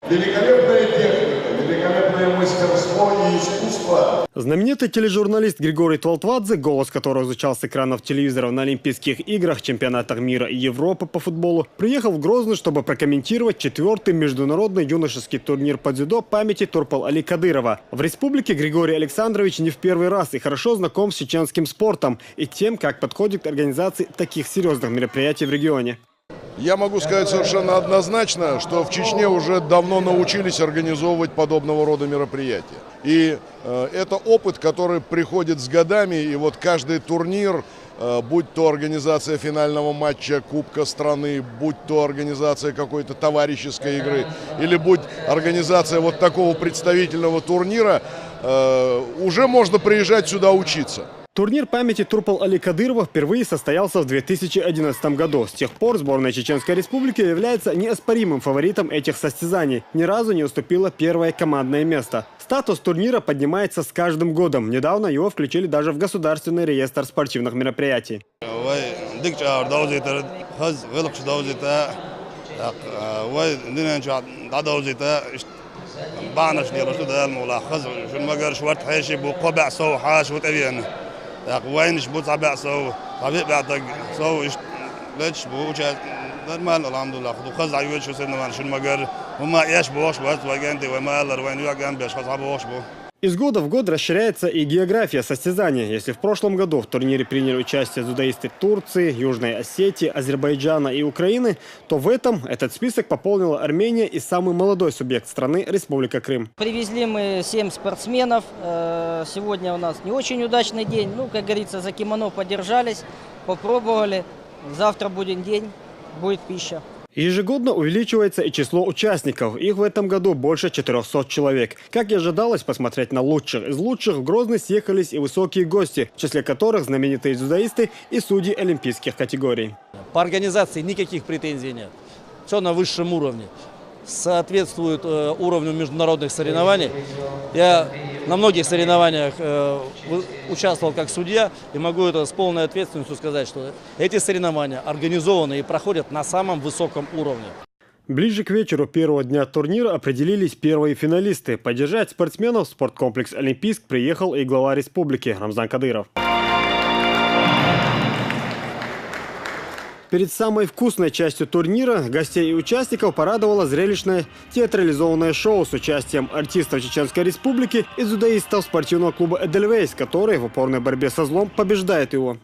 Великолепная техника, великолепное мастерство и искусство. Знаменитый тележурналист Григорий Твалтвадзе, голос которого звучал с экранов телевизоров на Олимпийских играх, чемпионатах мира и Европы по футболу, приехал в Грозный, чтобы прокомментировать 4-й международный юношеский турнир по дзюдо памяти Турпал-Али Кадырова. В республике Григорий Александрович не в первый раз и хорошо знаком с чеченским спортом и тем, как подходит к организации таких серьезных мероприятий в регионе. Я могу сказать совершенно однозначно, что в Чечне уже давно научились организовывать подобного рода мероприятия. И это опыт, который приходит с годами, и вот каждый турнир, будь то организация финального матча Кубка страны, будь то организация какой-то товарищеской игры, или будь организация вот такого представительного турнира, уже можно приезжать сюда учиться. Турнир памяти Турпал-Али Кадырова впервые состоялся в 2011 году. С тех пор сборная Чеченской Республики является неоспоримым фаворитом этих состязаний. Ни разу не уступила первое командное место. Статус турнира поднимается с каждым годом. Недавно его включили даже в государственный реестр спортивных мероприятий. وينش بو طبيعة سو طبيعة بعتق سو ليش بو وجه نورمال الحمد لله خذوا خزع يوش وسنا ما شو المجر وما ياش بوش بس وجندي وما الله وين يوجن بيش خزع بوش بو. Из года в год расширяется и география состязаний. Если в прошлом году в турнире приняли участие дзюдоисты Турции, Южной Осетии, Азербайджана и Украины, то в этом этот список пополнила Армения и самый молодой субъект страны – Республика Крым. Привезли мы 7 спортсменов. Сегодня у нас не очень удачный день. Ну, как говорится, за кимоно подержались, попробовали. Завтра будет день, будет пища. Ежегодно увеличивается и число участников. Их в этом году больше 400 человек. Как и ожидалось, посмотреть на лучших из лучших в Грозный съехались и высокие гости, в числе которых знаменитые дзюдоисты и судьи олимпийских категорий. По организации никаких претензий нет. Все на высшем уровне. Соответствует уровню международных соревнований. Я на многих соревнованиях участвовал как судья и могу это с полной ответственностью сказать, что эти соревнования организованы и проходят на самом высоком уровне. Ближе к вечеру первого дня турнира определились первые финалисты. Поддержать спортсменов в спорткомплекс «Олимпийск» приехал и глава республики Рамзан Кадыров. Перед самой вкусной частью турнира гостей и участников порадовало зрелищное театрализованное шоу с участием артистов Чеченской Республики и дзюдоистов спортивного клуба «Эдельвейс», который в упорной борьбе со злом побеждает его.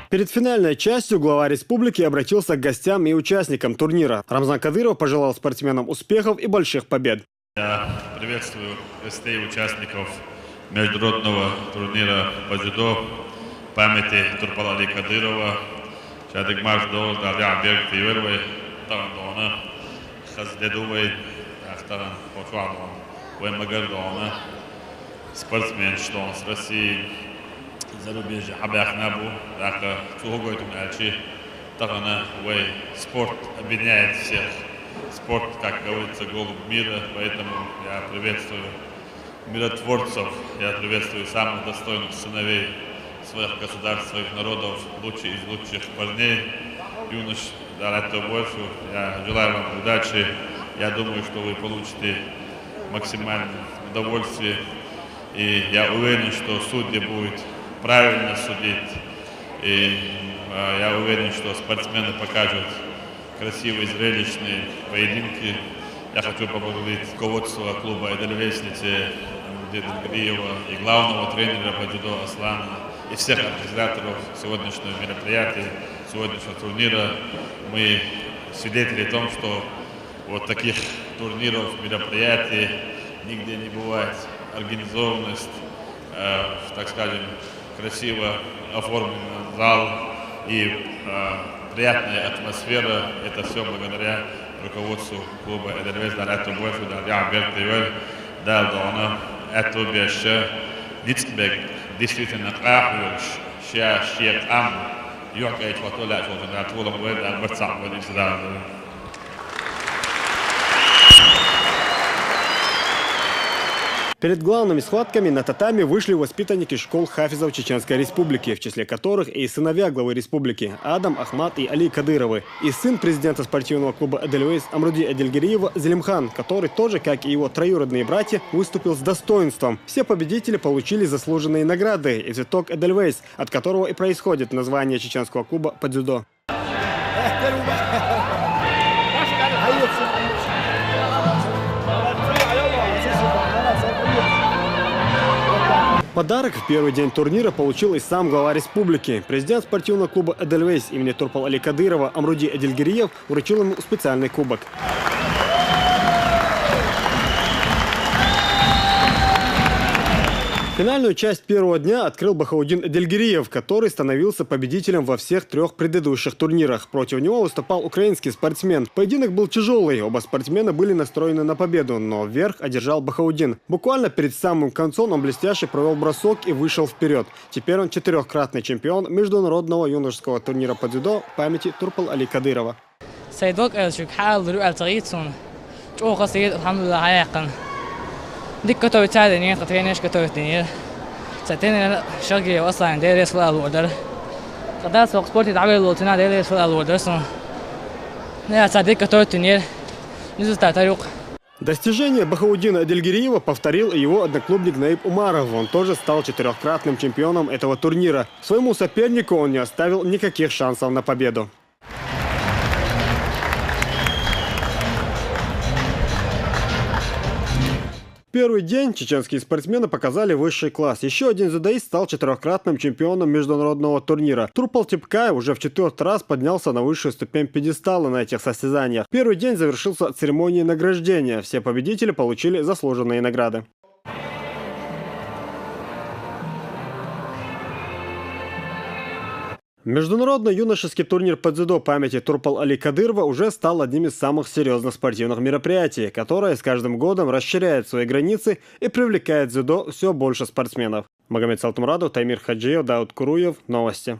Перед финальной частью глава республики обратился к гостям и участникам турнира. Рамзан Кадыров пожелал спортсменам успехов и больших побед. Я приветствую гостей и участников международного турнира по дзюдо памяти Турпал-Али Кадырова. Шадык Маждо, Дарья Берг, Тивервей, Тарандона, Хаздедувей, Ахтаран, Пошвадон, Уэмагардона, спортсмен, что он с России, зарубежье, Хабях Набу, Дака, Цугойтум Альчи, Тарана, Уэй. Спорт объединяет всех. Спорт, как говорится, голубь мира, поэтому я приветствую миротворцев, я приветствую самых достойных сыновей своих государств, своих народов, лучших из лучших парней, юнош, дарайте больше. Я желаю вам удачи. Я думаю, что вы получите максимальное удовольствие. И я уверен, что судьи будут правильно судить. И я уверен, что спортсмены покажут красивые, зрелищные поединки. Я хочу поблагодарить руководство клуба «Эдельвейсницы» Гриева и главного тренера по дзюдо Аслана и всех организаторов сегодняшнего мероприятия, сегодняшнего турнира. Мы свидетели о том, что вот таких турниров, мероприятий нигде не бывает. Организованность, так скажем, красиво оформленный зал и приятная атмосфера. Это все благодаря руководству клуба «Эдельвейс», Дарьяту Бойфу, Дарья Берг, Тивервей, Дaldona, это беще, Ницбек, действительно, Ахуш, Шиак Ам, Йоркайт, Ватуля, Ватула, Вэд, Альберцам, Вэд, Исраил. Перед главными схватками на татами вышли воспитанники школ хафизов Чеченской Республики, в числе которых и сыновья главы республики Адам, Ахмат и Али Кадыровы, и сын президента спортивного клуба «Эдельвейс» Амруди Эдельгериева Зелимхан, который тоже, как и его троюродные братья, выступил с достоинством. Все победители получили заслуженные награды и цветок «Эдельвейс», от которого и происходит название чеченского клуба по дзюдо. Подарок в первый день турнира получил и сам глава республики. Президент спортивного клуба «Эдельвейс» имени Турпал Али Кадырова Амруди Эдельгериев вручил ему специальный кубок. Финальную часть первого дня открыл Бахаудин Эдельгериев, который становился победителем во всех трех предыдущих турнирах. Против него выступал украинский спортсмен. Поединок был тяжелый, оба спортсмена были настроены на победу, но вверх одержал Бахаудин. Буквально перед самым концом он блестяще провел бросок и вышел вперед. Теперь он четырехкратный чемпион международного юношеского турнира по дзюдо памяти Турпал Али Кадырова. ديك كتر تساعد إني قطعينش كتر الدنيا ساعتين شغلي أصلاً ديريس في الأوردر قدرت سوق سبورتي تعمل لوتنا ديريس في الأوردر سون لا ساعتين كتر الدنيا نزل تعترق. Достижение Бахаудина Эдельгериева повторил и его одноклубник Наиб Умаров. Он тоже стал четырехкратным чемпионом этого турнира. Своему сопернику он не оставил никаких шансов на победу. Первый день чеченские спортсмены показали высший класс. Еще один дзюдоист стал четырехкратным чемпионом международного турнира. Турпал Типкаев уже в 4-й раз поднялся на высшую ступень пьедестала на этих состязаниях. Первый день завершился церемонией награждения. Все победители получили заслуженные награды. Международный юношеский турнир по дзюдо памяти Турпал Али Кадырова уже стал одним из самых серьезных спортивных мероприятий, которое с каждым годом расширяет свои границы и привлекает в дзюдо все больше спортсменов. Магомед Салтумрадов, Таймир Хаджиев, Дауд Куруев. Новости.